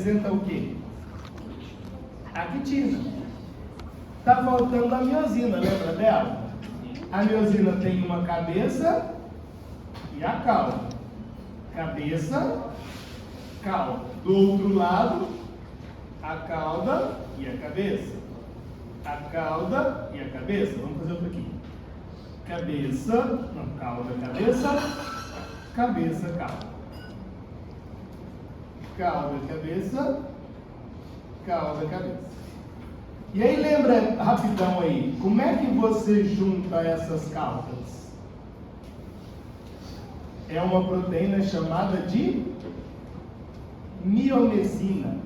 representa o quê? A quitina. Está faltando a miosina, lembra dela? A miosina tem uma cabeça e a cauda. Cabeça, cauda. Do outro lado, a cauda e a cabeça. A cauda e a cabeça. Vamos fazer outro aqui. Cabeça, não, cauda, cabeça, cabeça, cauda. Cauda, cabeça, cauda, cabeça. E aí lembra rapidão aí, como é que você junta essas caudas? É uma proteína chamada de mionesina,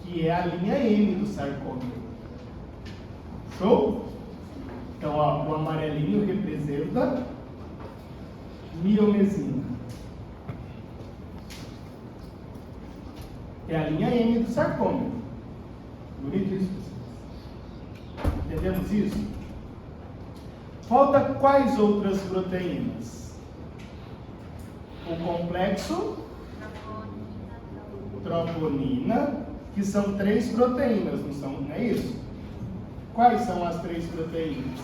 que é a linha M do sarcômero. Show? Então, ó, o amarelinho representa mionesina. É a linha M do sarcômero. Bonito isso, pessoal? Entendemos isso? Falta quais outras proteínas? O complexo troponina, que são 3 proteínas, não são? Não é isso? Quais são as 3 proteínas?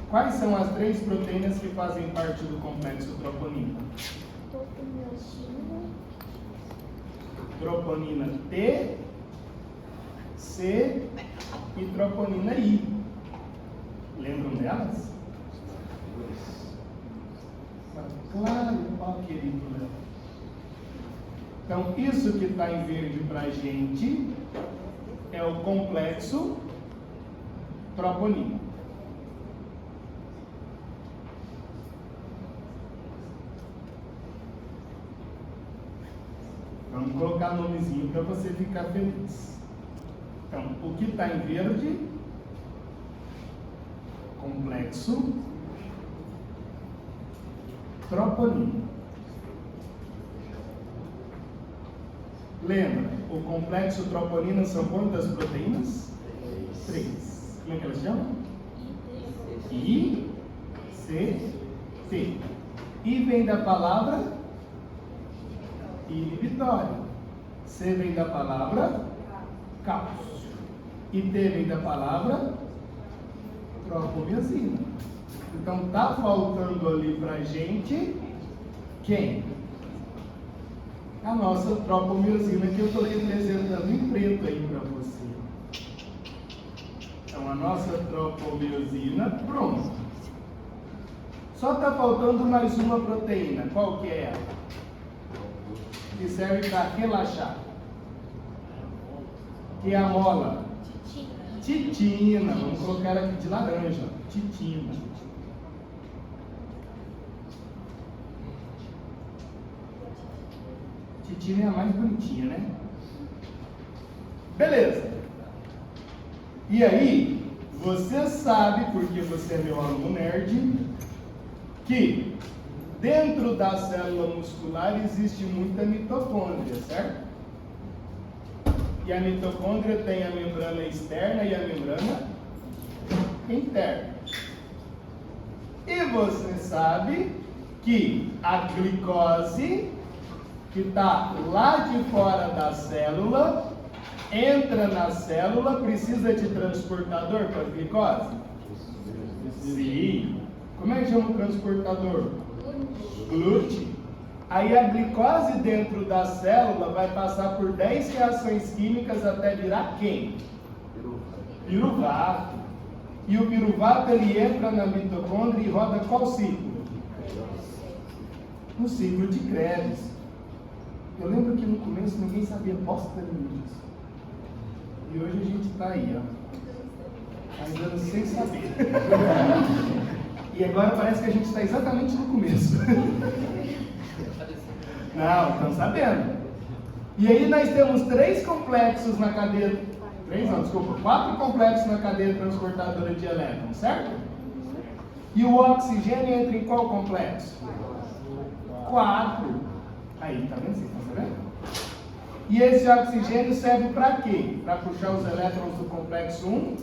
Quais são as 3 proteínas que fazem parte do complexo troponina? Troponina T, C e troponina I. Lembram delas? Claro, ó querido Léo. Então, isso que está em verde para a gente é o complexo troponina. Vamos colocar nomezinho para você ficar feliz. Então, o que está em verde? Complexo troponina. Lembra, o complexo troponina são quantas proteínas? 3. Como é que elas chamam? I, C, T. I vem da palavra inibitório. C vem da palavra cálcio. E T vem da palavra tropomiosina. Então tá faltando ali pra gente quem? A nossa tropomiosina, que eu estou representando em preto aí para você. Então a nossa tropomiosina, pronto. Só está faltando mais uma proteína. Qual que é ela? Que serve para relaxar. Que é a mola? Titina. Vamos colocar ela aqui de laranja. Titina. Titina é a mais bonitinha, né? Beleza. E aí, você sabe, porque você é meu aluno nerd, que dentro da célula muscular existe muita mitocôndria, certo? E a mitocôndria tem a membrana externa e a membrana interna. E você sabe que a glicose, que está lá de fora da célula, entra na célula, precisa de transportador para a glicose? Sim. Como é que chama o transportador? Glúten. Aí a glicose dentro da célula vai passar por 10 reações químicas até virar quem? Piruvato. E o piruvato ele entra na mitocôndria e roda qual ciclo? No ciclo de Krebs. Eu lembro que no começo ninguém sabia bosta nenhuma disso. E hoje a gente está aí, ó. Ainda sem saber. E agora parece que a gente está exatamente no começo. Não, estão sabendo. E aí nós temos 3 complexos na cadeia. 4 complexos na cadeia transportadora de elétrons, certo? E o oxigênio entra em qual complexo? 4. Aí, tá vendo? Vocês estão sabendo? E esse oxigênio serve para quê? Para puxar os elétrons do complexo 1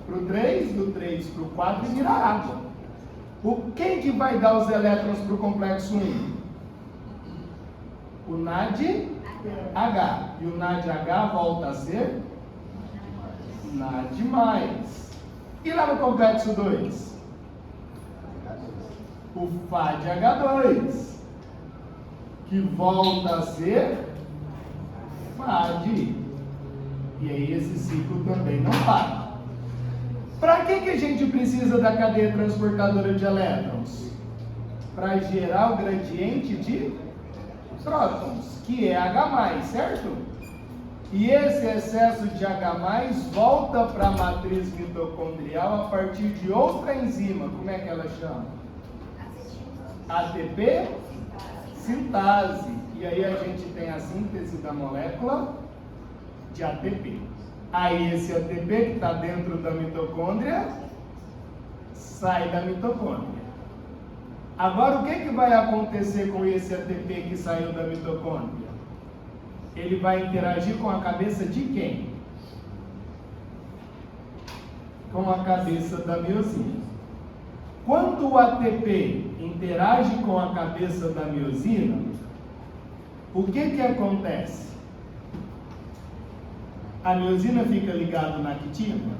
para o 3, do 3 para o 4 e virar água. Quem que vai dar os elétrons para o complexo 1? O NADH. E o NADH volta a ser NAD+. E lá no complexo 2? O FADH2, que volta a ser FAD. E aí esse ciclo também não para. Para que a gente precisa da cadeia transportadora de elétrons? Para gerar o gradiente de prótons, que é H+, certo? E esse excesso de H+, volta para a matriz mitocondrial a partir de outra enzima. Como é que ela chama? ATP sintase. E aí a gente tem a síntese da molécula de ATP. Aí esse ATP que está dentro da mitocôndria sai da mitocôndria. Agora o que vai acontecer com esse ATP que saiu da mitocôndria? Ele vai interagir com a cabeça de quem? Com a cabeça da miosina. Quando o ATP interage com a cabeça da miosina, o que acontece? A miosina fica ligada na actina?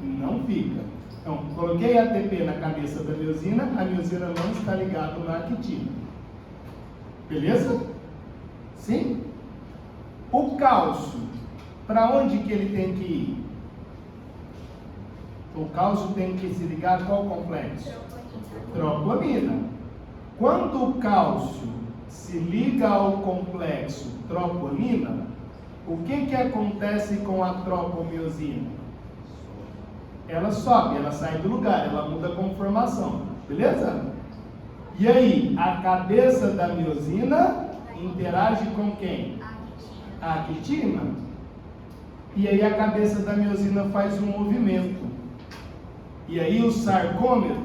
Não fica. Então, coloquei ATP na cabeça da miosina, a miosina não está ligada na actina. Beleza? Sim? O cálcio, para onde que ele tem que ir? O cálcio tem que se ligar a qual complexo? Tropoamina. Quando o cálcio se liga ao complexo tropoamina, o que acontece com a tropomiosina? Ela sobe, ela sai do lugar, ela muda a conformação, beleza? E aí, a cabeça da miosina interage com quem? A actina. E aí a cabeça da miosina faz um movimento. E aí o sarcômero,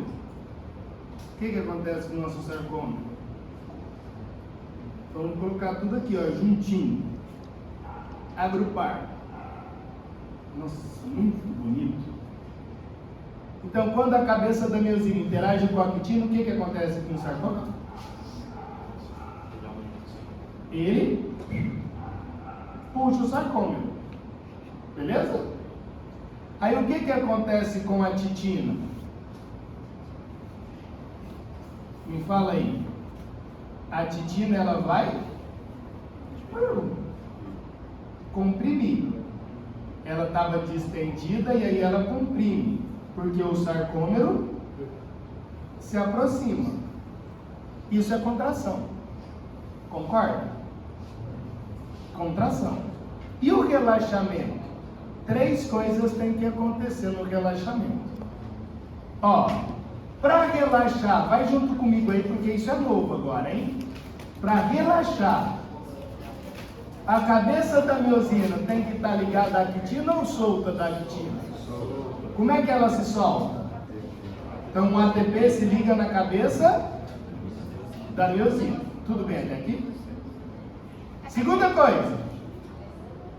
o que acontece com o nosso sarcômero? Vamos colocar tudo aqui, ó, juntinho. Agrupar. Nossa, muito bonito. Então, quando a cabeça da miosina interage com a actina, o que acontece com o sarcômero? Ele puxa o sarcômero. Beleza? Aí o que acontece com a titina? Me fala aí. A titina ela vai comprimir. Ela estava distendida e aí ela comprime, porque o sarcômero se aproxima. Isso é contração. Concorda? Contração. E o relaxamento? 3 coisas têm que acontecer no relaxamento. Ó, para relaxar, vai junto comigo aí, porque isso é novo agora, hein? Para relaxar, a cabeça da miosina tem que estar ligada à actina ou solta da actina? Como é que ela se solta? Então o ATP se liga na cabeça da miosina. Tudo bem até aqui? Segunda coisa,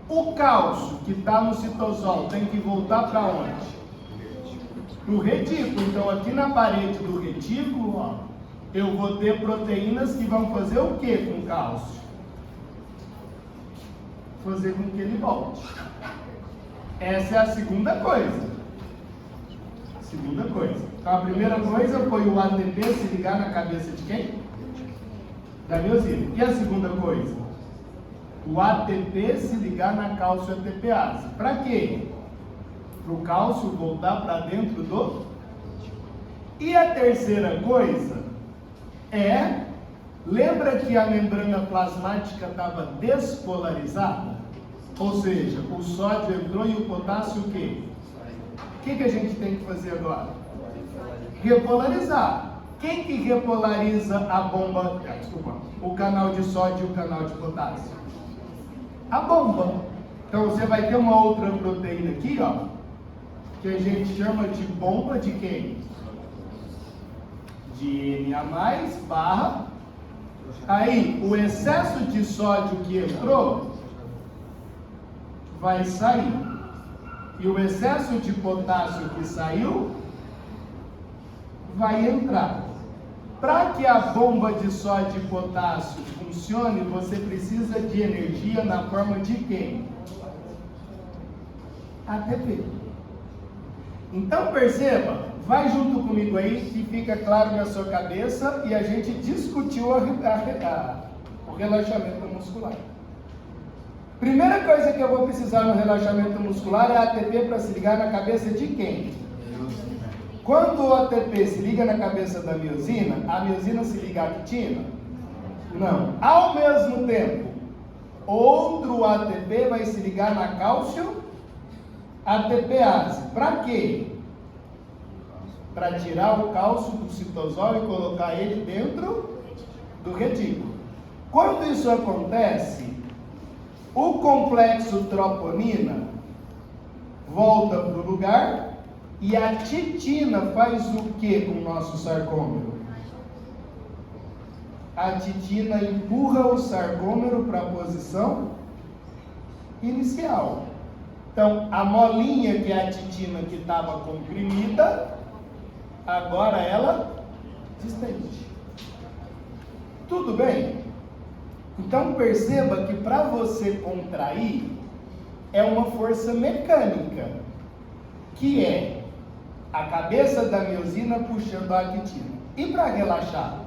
o cálcio que está no citosol tem que voltar para onde? Para o retículo. Então aqui na parede do retículo, ó, eu vou ter proteínas que vão fazer o que com o cálcio? Fazer com que ele volte. Essa é a segunda coisa. Segunda coisa. Então a primeira coisa foi o ATP se ligar na cabeça de quem? Da miosina. E a segunda coisa? O ATP se ligar na cálcio ATPase. Para quê? Para o cálcio voltar para dentro do... E a terceira coisa é... Lembra que a membrana plasmática estava despolarizada? Ou seja, o sódio entrou e o potássio o quê? O que a gente tem que fazer agora? Repolarizar. Quem que repolariza a bomba? O canal de sódio e o canal de potássio? A bomba. Então você vai ter uma outra proteína aqui, ó, que a gente chama de bomba de quem? De Na+, barra. Aí, o excesso de sódio que entrou vai sair. E o excesso de potássio que saiu vai entrar. Para que a bomba de sódio e potássio funcione, você precisa de energia na forma de quem? ATP. Então perceba, vai junto comigo aí, que fica claro na sua cabeça, e a gente discutiu o relaxamento muscular. Primeira coisa que eu vou precisar no relaxamento muscular é ATP para se ligar na cabeça de quem? Quando o ATP se liga na cabeça da miosina, a miosina se liga à actina? Não. Ao mesmo tempo, outro ATP vai se ligar na cálcio ATPase. Para quê? Para tirar o cálcio do citosol e colocar ele dentro do retículo. Quando isso acontece, o complexo troponina volta para o lugar e a titina faz o que com o nosso sarcômero? A titina empurra o sarcômero para a posição inicial. Então, a molinha que é a titina que estava comprimida, agora ela distende. Tudo bem? Então perceba que para você contrair é uma força mecânica, que é a cabeça da miosina puxando a actina. E para relaxar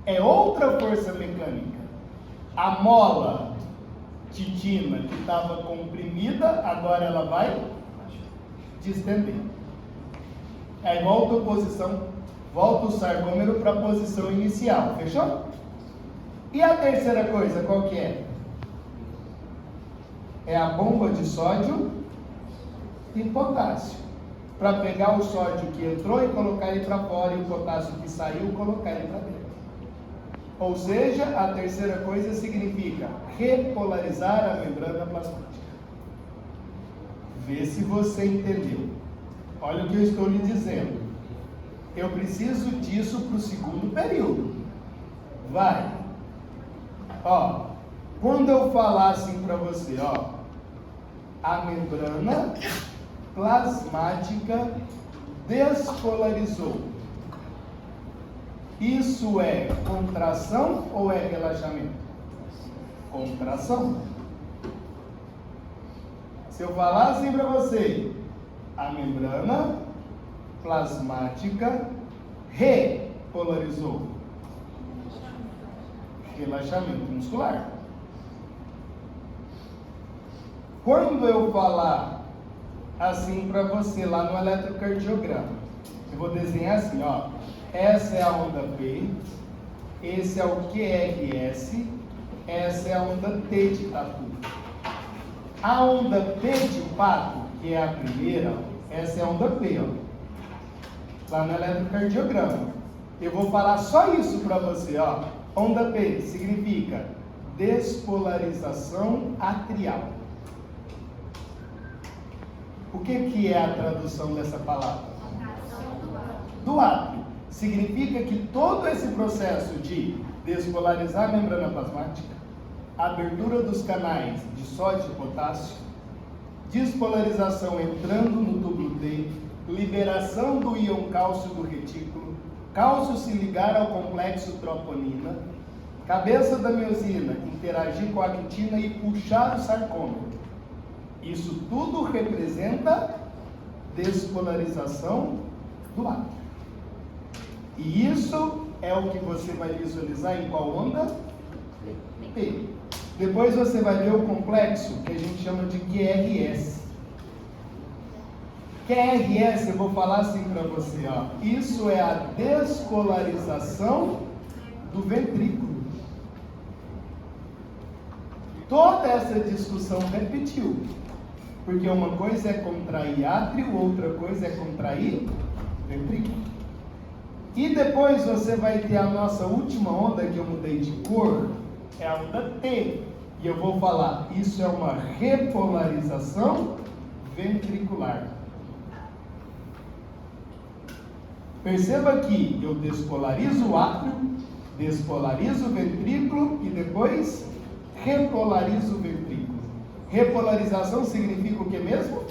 é outra força mecânica. A mola titina que estava comprimida, agora ela vai distender. Aí volta a posição, volta o sarcômero para a posição inicial, fechou? E a terceira coisa, qual que é? É a bomba de sódio e potássio. Para pegar o sódio que entrou e colocar ele para fora, e o potássio que saiu, colocar ele para dentro. Ou seja, a terceira coisa significa repolarizar a membrana plasmática. Vê se você entendeu. Olha o que eu estou lhe dizendo. Eu preciso disso para o segundo período. Vai. Ó, quando eu falar assim para você, ó, a membrana plasmática despolarizou. Isso é contração ou é relaxamento? Contração. Se eu falar assim para você, a membrana plasmática repolarizou. Relaxamento muscular. Quando eu falar assim para você lá no eletrocardiograma, eu vou desenhar assim, ó. Essa é a onda P, esse é o QRS, essa é a onda T de tatu. A onda P de pato, que é a primeira, essa é a onda P, ó. Lá no eletrocardiograma. Eu vou falar só isso para você, ó. Onda P significa despolarização atrial. O que é a tradução dessa palavra? Do átrio. Significa que todo esse processo de despolarizar a membrana plasmática, abertura dos canais de sódio e potássio, despolarização entrando no túbulo D, liberação do íon cálcio do retículo, cálcio se ligar ao complexo troponina, cabeça da miosina interagir com a actina e puxar o sarcômero. Isso tudo representa despolarização do átrio. E isso é o que você vai visualizar em qual onda? P. Depois você vai ver o complexo que a gente chama de QRS. QRS, eu vou falar assim para você, ó. Isso é a despolarização do ventrículo. Toda essa discussão repetiu. Porque uma coisa é contrair átrio, outra coisa é contrair ventrículo. E depois você vai ter a nossa última onda, que eu mudei de cor, é a onda T. E eu vou falar, isso é uma repolarização ventricular. Perceba que eu despolarizo o átrio, despolarizo o ventrículo e depois repolarizo o ventrículo. Repolarização significa o que mesmo?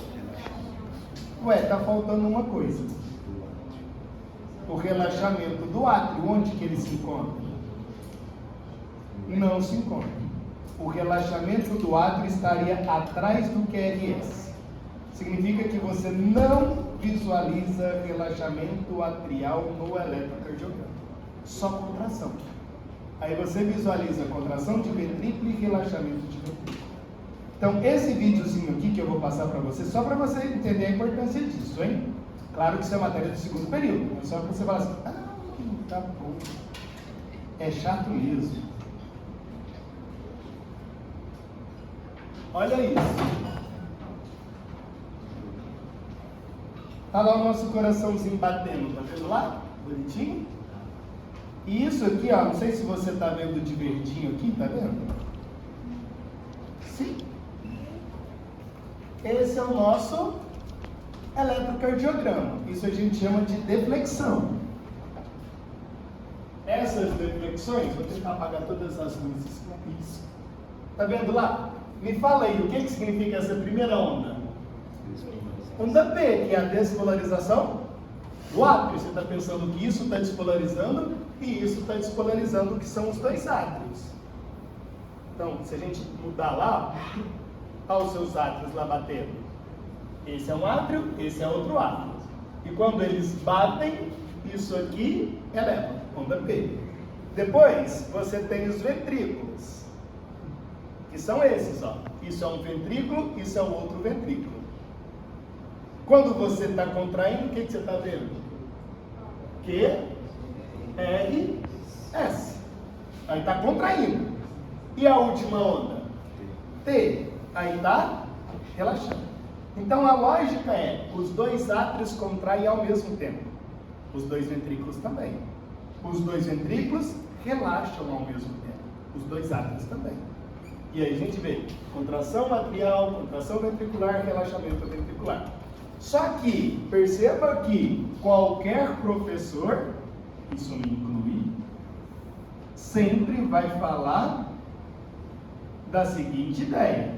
Ué, tá faltando uma coisa. o relaxamento do átrio, onde que ele se encontra? Não se encontra. O relaxamento do átrio estaria atrás do QRS. Significa que você não visualiza relaxamento atrial no eletrocardiograma. Só contração. Aí você visualiza contração de ventrículo e relaxamento de ventrículo. Então, esse videozinho aqui que eu vou passar para você, só para você entender a importância disso, hein? Claro que isso é matéria do segundo período. É só para você falar assim, tá bom. É chato mesmo. Olha isso. Tá lá o nosso coraçãozinho batendo, tá vendo lá? Bonitinho? E isso aqui, ó, não sei se você tá vendo de verdinho aqui, tá vendo? Sim. Esse é o nosso eletrocardiograma. Isso a gente chama de deflexão. Essas deflexões, vou tentar apagar todas as luzes. Isso. Tá vendo lá? Me fala aí, o que significa essa primeira onda? Onda P, que é a despolarização do átrio. Você está pensando que isso está despolarizando e isso está despolarizando, que são os dois átrios. Então, se a gente mudar lá, olha os seus átrios lá batendo. Esse é um átrio, esse é outro átrio. E quando eles batem, isso aqui eleva, onda P. Depois, você tem os ventrículos, que são esses, ó. Isso é um ventrículo, isso é um outro ventrículo. Quando você está contraindo, o que você está vendo? Q, R, S. Aí está contraindo. E a última onda? T. Aí está relaxando. Então a lógica é, os dois átrios contraem ao mesmo tempo. Os dois ventrículos também. Os dois ventrículos relaxam ao mesmo tempo. Os dois átrios também. E aí a gente vê contração atrial, contração ventricular, relaxamento ventricular. Só que, perceba que qualquer professor, isso me inclui, sempre vai falar da seguinte ideia.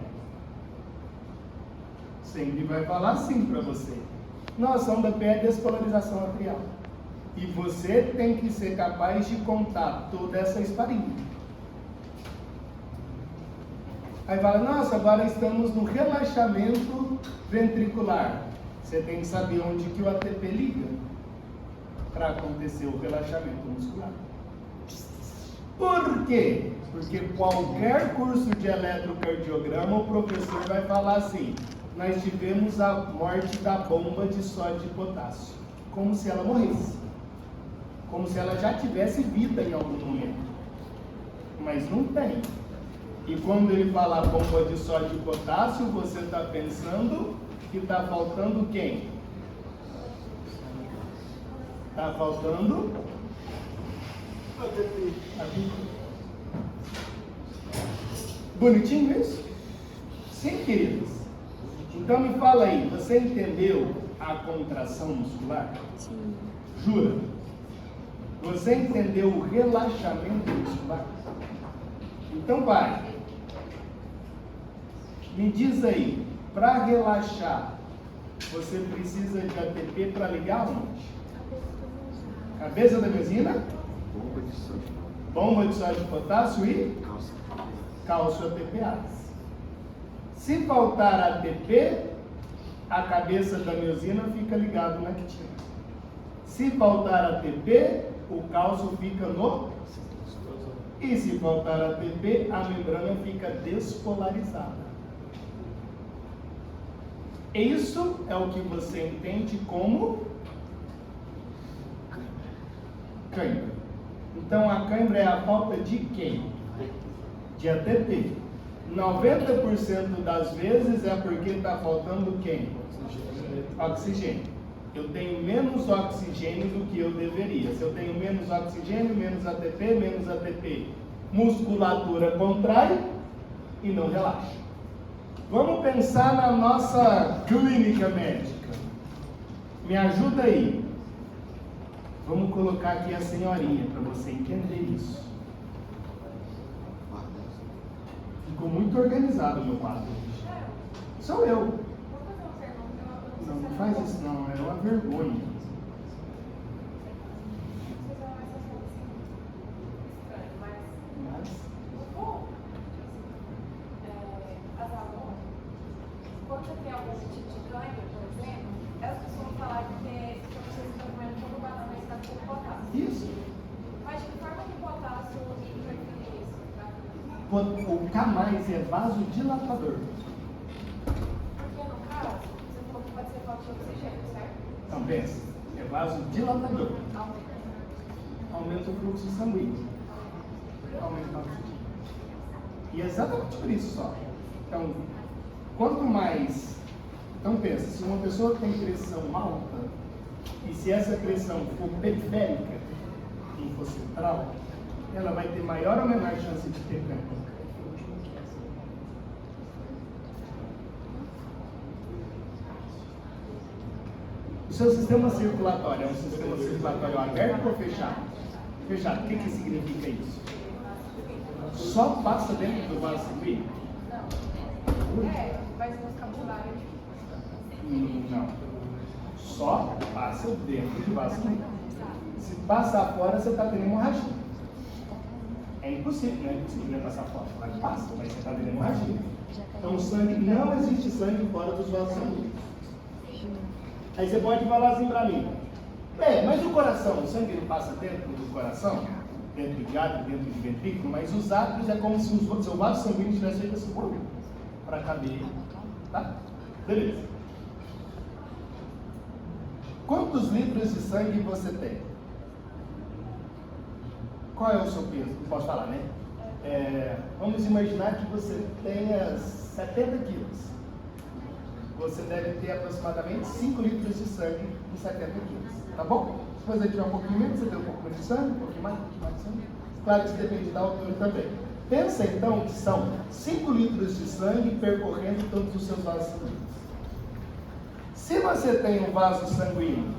Sempre vai falar assim para você. Nossa, onda P é despolarização atrial. E você tem que ser capaz de contar toda essa historinha. Aí fala, nossa, agora estamos no relaxamento ventricular. Você tem que saber onde que o ATP liga para acontecer o relaxamento muscular. Por quê? Porque qualquer curso de eletrocardiograma, o professor vai falar assim, nós tivemos a morte da bomba de sódio e potássio. Como se ela morresse. Como se ela já tivesse vida em algum momento. Mas não tem. E quando ele fala bomba de sódio e potássio, você está pensando que está faltando quem? Está faltando aqui. Bonitinho isso? Sim, queridos. Então me fala aí, você entendeu a contração muscular? Sim. Jura? Você entendeu o relaxamento muscular? Então vai. Me diz aí, para relaxar, você precisa de ATP para ligar onde? Cabeça da miosina? Bomba de sódio e potássio e? Cálcio ATPase. Se faltar ATP, a cabeça da miosina fica ligada na actina. Se faltar ATP, o cálcio fica no? E se faltar ATP, a membrana fica despolarizada. Isso é o que você entende como cãibra. Então a cãibra é a falta de quem? De ATP. 90% das vezes é porque está faltando quem? Oxigênio. Eu tenho menos oxigênio do que eu deveria. Se eu tenho menos oxigênio, menos ATP, musculatura contrai e não relaxa. Vamos pensar na nossa clínica médica. Me ajuda aí. Vamos colocar aqui a senhorinha para você entender isso. Ficou muito organizado o meu quadro. Sou eu. Não faz isso não, é uma vergonha. você tem algum tipo de câncer, por exemplo, elas costumam falar que se você está comendo todo banana, está com potássio. Isso. Mas de que forma que o potássio interfere nisso? Tá? O K+ é vasodilatador. Porque no caso, você falou que pode ser falta de oxigênio, certo? Então, pensa, é vasodilatador. Aumenta o fluxo sanguíneo. Aumenta o oxigênio. E é exatamente por isso só. Então, quanto mais... Então, pensa, se uma pessoa tem pressão alta, e se essa pressão for periférica, e for central, ela vai ter maior ou menor chance de ter câncer. O seu sistema circulatório é um sistema circulatório aberto ou fechado? Fechado. O que significa isso? Só passa dentro do vaso sanguíneo? Mas no vocabulário. Não. Só passa dentro do vaso sanguíneo. Se passar fora, você está tendo hemorragia. É impossível, não é impossível passar fora. Mas passa, mas você está tendo hemorragia. Então, o sangue, não existe sangue fora dos vasos sanguíneos. Aí você pode falar assim para mim, mas o coração, o sangue não passa dentro do coração? Dentro de átrio, dentro de ventrículo, mas os átrios é como se o seu vaso sanguíneo tivesse feito esse volume para caber, tá? Beleza. Quantos litros de sangue você tem? Qual é o seu peso? Posso falar, né? Vamos imaginar que você tenha 70 quilos. Você deve ter aproximadamente 5 litros de sangue em 70 quilos, tá bom? Se você tiver um pouquinho menos, você tem um pouco menos de sangue, um pouquinho mais de sangue. Claro que isso depende da altura também. Pensa então que são 5 litros de sangue percorrendo todos os seus vasos sanguíneos. Se você tem um vaso sanguíneo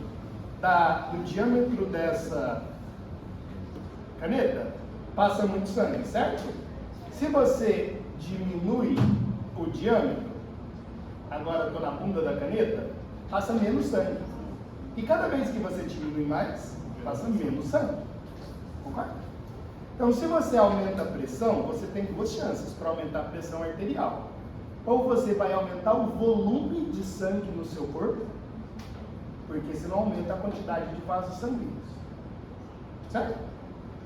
do diâmetro dessa caneta, passa muito sangue, certo? Se você diminui o diâmetro, agora estou na bunda da caneta, passa menos sangue. E cada vez que você diminui mais, passa menos sangue. Concorda? Então, se você aumenta a pressão, você tem duas chances para aumentar a pressão arterial. Ou você vai aumentar o volume de sangue no seu corpo, porque senão aumenta a quantidade de vasos sanguíneos. Certo?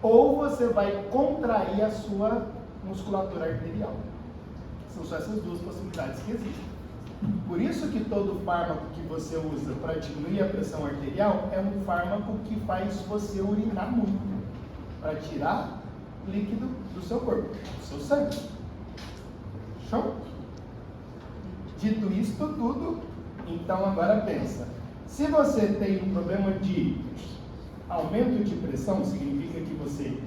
Ou você vai contrair a sua musculatura arterial. São só essas duas possibilidades que existem. Por isso que todo fármaco que você usa para diminuir a pressão arterial é um fármaco que faz você urinar muito, para tirar líquido do seu corpo, do seu sangue. Show? Dito isto tudo, então agora pensa. Se você tem um problema de aumento de pressão, significa que você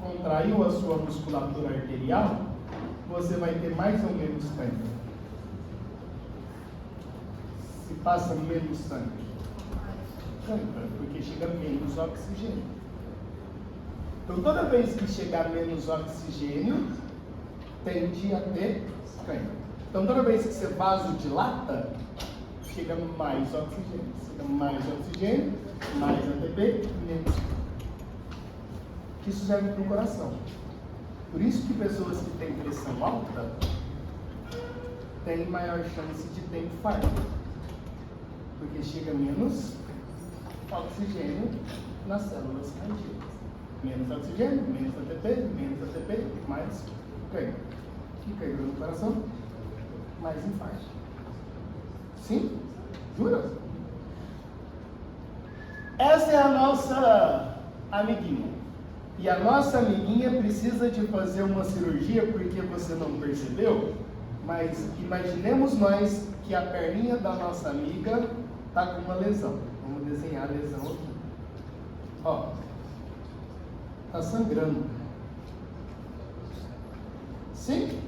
contraiu a sua musculatura arterial, você vai ter mais ou menos sangue. Se passa menos sangue, câncer, porque chega menos oxigênio. Então, toda vez que chegar menos oxigênio, tende a ter câncer. Então, toda vez que você vasodilata, chega mais oxigênio. Chega mais oxigênio, mais ATP, menos. Isso serve para o coração. Por isso que pessoas que têm pressão alta têm maior chance de ter infarto. Porque chega menos oxigênio nas células cardíacas. Menos oxigênio, menos ATP, mais câncer. E câncer no coração, mais infarto. Sim? Jura? Essa é a nossa amiguinha. E a nossa amiguinha precisa de fazer uma cirurgia porque você não percebeu, mas imaginemos nós que a perninha da nossa amiga está com uma lesão. Vamos desenhar a lesão aqui. Ó, está sangrando. Sim?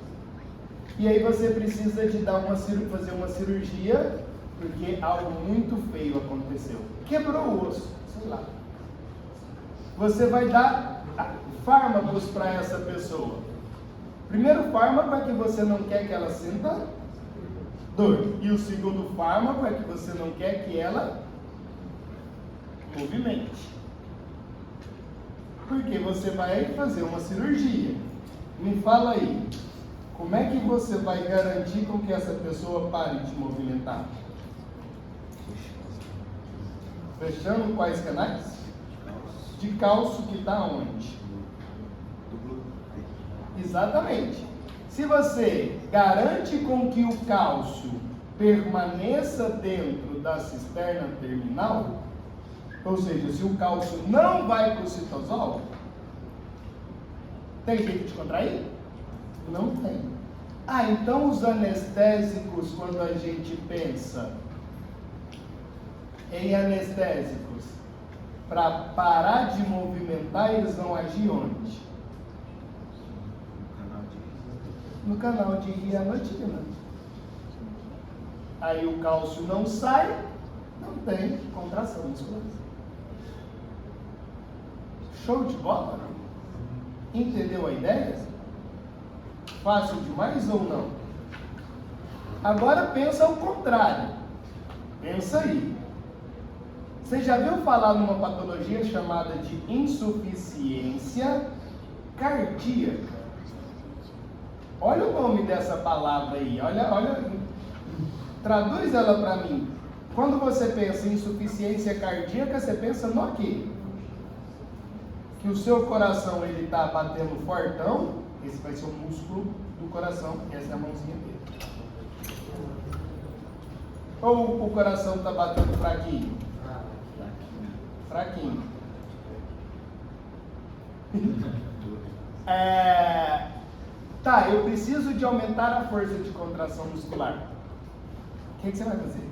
E aí você precisa de fazer uma cirurgia porque algo muito feio aconteceu. Quebrou o osso, sei lá. Você vai dar fármacos para essa pessoa. Primeiro fármaco é que você não quer que ela sinta dor. E o segundo fármaco é que você não quer que ela movimente. Porque você vai fazer uma cirurgia. Me fala aí, Como é que você vai garantir com que essa pessoa pare de movimentar? Fechando quais canais? De cálcio que está onde? Exatamente. Se você garante com que o cálcio permaneça dentro da cisterna terminal, ou seja, se o cálcio não vai para o citosol, tem jeito de contrair? Não tem. Ah, então os anestésicos, quando a gente pensa em anestésicos, para parar de movimentar, eles vão agir onde? No canal de hianotina. Aí o cálcio não sai, não tem contração muscular. Show de bola? Entendeu a ideia? Fácil demais ou não? Agora pensa ao contrário. Pensa aí. Você já viu falar numa patologia chamada de insuficiência cardíaca? Olha o nome dessa palavra aí. Olha, traduz ela para mim. Quando você pensa em insuficiência cardíaca, você pensa no quê? Que o seu coração ele está batendo fortão. Esse vai ser o músculo do coração. Essa é a mãozinha dele. Ou o coração está batendo fraquinho? Fraquinho. Tá, eu preciso de aumentar a força de contração muscular. O que você vai fazer?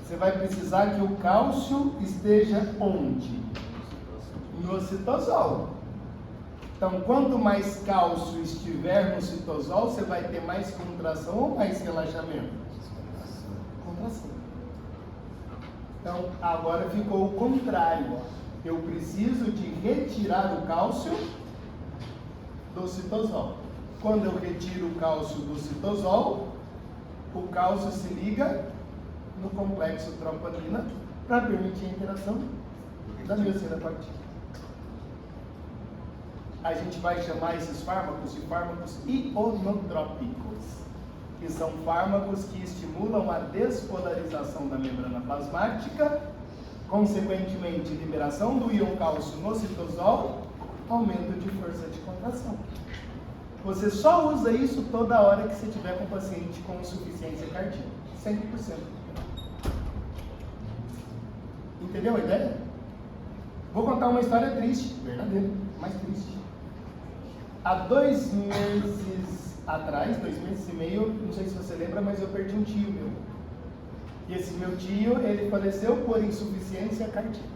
Você vai precisar que o cálcio esteja onde? No citosol. Então, quanto mais cálcio estiver no citosol, você vai ter mais contração ou mais relaxamento? Contração. Então, agora ficou o contrário. Eu preciso de retirar o cálcio do citosol. Quando eu retiro o cálcio do citosol, o cálcio se liga no complexo troponina para permitir a interação da miocina com a actina. A gente vai chamar esses fármacos de fármacos ionotrópicos, que são fármacos que estimulam a despolarização da membrana plasmática, consequentemente liberação do íon cálcio no citosol, aumento de força de contração. Você só usa isso toda hora que você tiver com paciente com insuficiência cardíaca, 100%. Entendeu a ideia? Vou contar uma história triste, verdadeira, mais triste. Há 2 meses atrás, 2 meses e meio, não sei se você lembra, mas eu perdi um tio meu. E esse meu tio, ele faleceu por insuficiência cardíaca.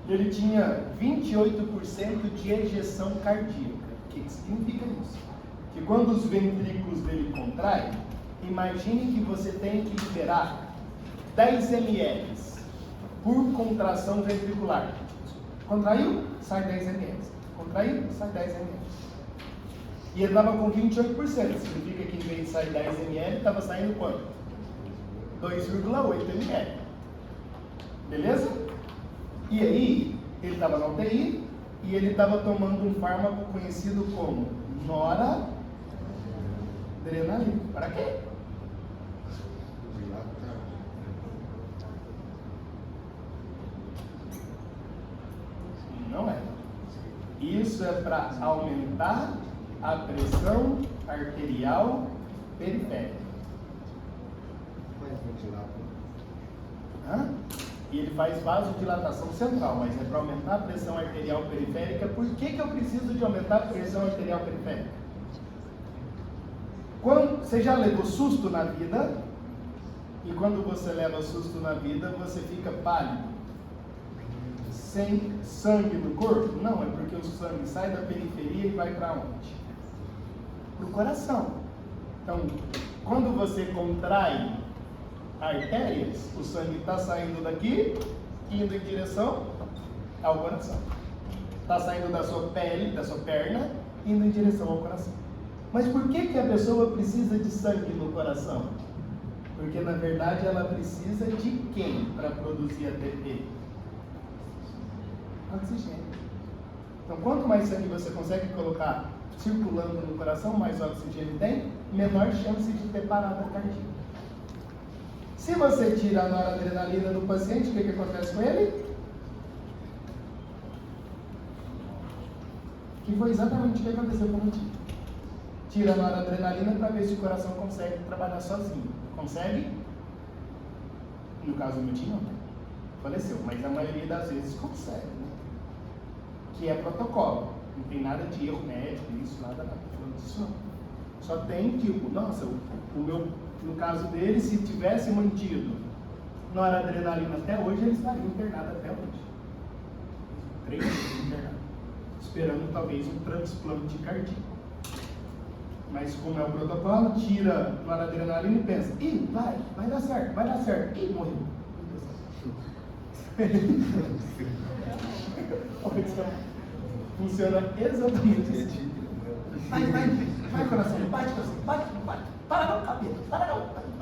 Ele tinha 28% de ejeção cardíaca. O que significa isso? Que quando os ventrículos dele contraem, imagine que você tem que liberar 10 ml por contração ventricular. Contraiu, sai 10 ml. Contraiu, sai 10 ml. E ele estava com 28%. Significa que em vez de sair 10 ml, estava saindo quanto? 2,8 ml. Beleza? E aí, ele estava na UTI e ele estava tomando um fármaco conhecido como noradrenalina. Para quê? Não é. Isso é para aumentar a pressão arterial periférica. E ele faz vasodilatação central, mas é para aumentar a pressão arterial periférica. Por que eu preciso de aumentar a pressão arterial periférica? Você já levou susto na vida? E quando você leva susto na vida, você fica pálido, sem sangue no corpo? Não, é porque o sangue sai da periferia e vai para onde? Para o coração. Então, quando você contrai artérias, o sangue está saindo daqui, indo em direção ao coração. Está saindo da sua pele, da sua perna, indo em direção ao coração. Mas por que a pessoa precisa de sangue no coração? Porque na verdade ela precisa de quem para produzir ATP? Oxigênio. Então quanto mais sangue você consegue colocar circulando no coração, mais oxigênio tem, menor chance de ter parada cardíaca. Se você tira a noradrenalina do paciente, o que acontece com ele? Que foi exatamente o que aconteceu com o Mutinho. Tira a noradrenalina para ver se o coração consegue trabalhar sozinho. Consegue? No caso do Mutinho, não. Faleceu, mas a maioria das vezes consegue, né? Que é protocolo. Não tem nada de erro médico, isso, nada disso não. Só tem tipo, nossa, no caso dele, se tivesse mantido noradrenalina até hoje, ele estaria internado até hoje. 3 meses internado. Esperando talvez um transplante cardíaco. Mas como é o protocolo, tira noradrenalina e pensa, ih, vai dar certo. Ih, morreu. Funciona exatamente assim. Vai coração, bate. Para não, capeta, para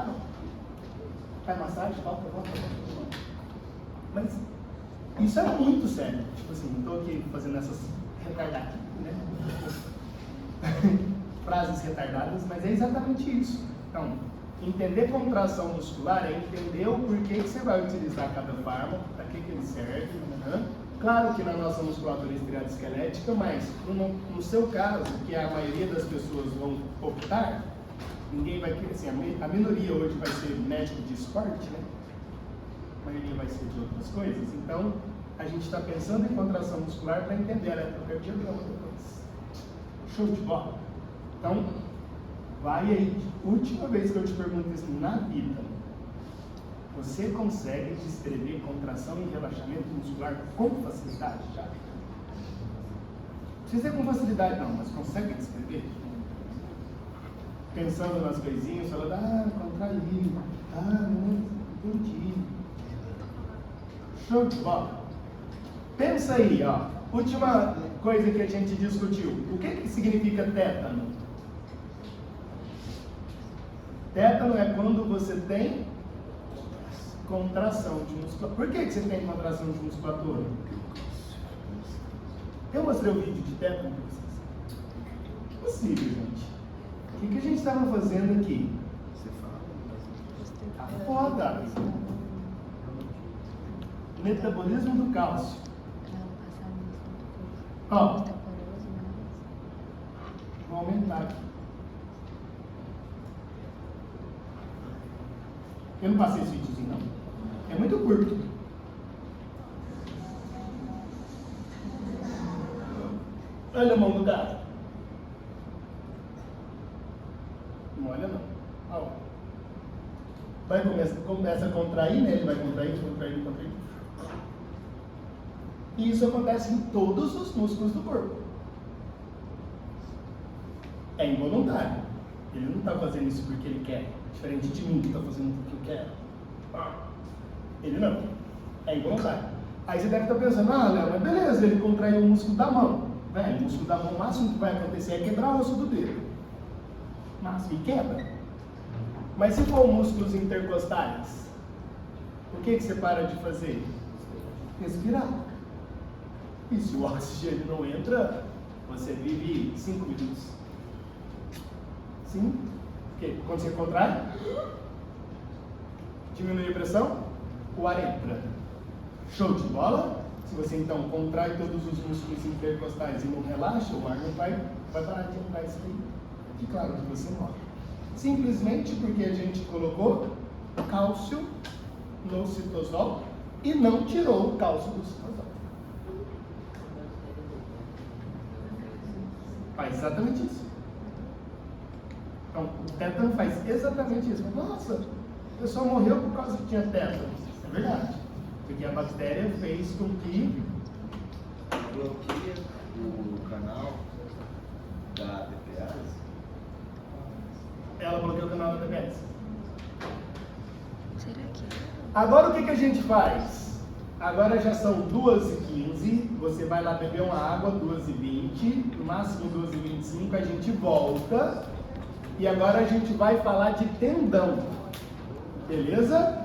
não. Faz massagem, volta. Mas isso é muito sério. Tipo assim, não estou aqui fazendo essas retardadas, né? Frases retardadas, mas é exatamente isso. Então, entender contração muscular é entender o porquê que você vai utilizar cada fármaco, para que ele serve, né? Claro que na nossa musculatura estriada esquelética, mas no seu caso, que a maioria das pessoas vão optar, ninguém vai querer, assim, a minoria hoje vai ser médico de esporte, né? A maioria vai ser de outras coisas. Então, a gente está pensando em contração muscular para entender a eletrocardiograma depois. Show de bola? Então, vai aí, última vez que eu te pergunto isso na vida, você consegue descrever contração e relaxamento muscular com facilidade já? Não precisa ser com facilidade não, mas consegue descrever? Pensando nas coisinhas, falando, contraí, não entendi. Show de bola. Pensa aí, ó, última coisa que a gente discutiu. O que significa tétano? Tétano é quando você tem contração de musculatura. Por que você tem contração de musculatura? Eu mostrei o vídeo de tétano para vocês. Possível, gente. O que a gente estava fazendo aqui? Tá foda. Metabolismo do cálcio. Ó, vou aumentar aqui. Eu não passei esse videozinho, não. É muito curto. Olha a mão do gato. Não olha não. Ó. Começa a contrair, né? Ele vai contrair. E isso acontece em todos os músculos do corpo. É involuntário. Ele não está fazendo isso porque ele quer. Diferente de mim que está fazendo porque eu quero. Ele não. É involuntário. Aí você deve estar pensando, Léo, mas beleza, ele contraiu o músculo da mão. Velho, o músculo da mão, o máximo que vai acontecer é quebrar o osso do dedo. Máximo, e quebra. Mas se for músculos intercostais, o que você para de fazer? Respirar. E se o oxigênio não entra, você vive 5 minutos. Sim? Porque quando você contrai, diminui a pressão, o ar entra. Show de bola? Se você então contrai todos os músculos intercostais e não relaxa, o ar não vai parar de entrar isso aí. E claro que você morre. Simplesmente porque a gente colocou cálcio no citosol e não tirou o cálcio do citosol. Faz exatamente isso. Então, o tétano faz exatamente isso. Nossa, a pessoa morreu por causa que tinha tétano. É verdade. Porque a bactéria fez com que bloqueia o canal da DPS. Ela bloqueou o canal da DPS. Será que? Agora o que a gente faz? Agora já são 2h15, você vai lá beber uma água, 2h20, no máximo 2h25, a gente volta e agora a gente vai falar de tendão. Beleza?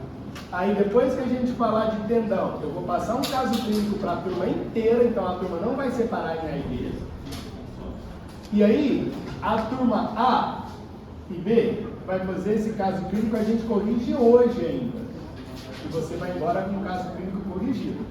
Aí depois que a gente falar de tendão, eu vou passar um caso clínico para a turma inteira, então a turma não vai separar em A e B. E aí, a turma A e B vai fazer esse caso clínico, a gente corrige hoje ainda. E você vai embora com o caso clínico corrigido.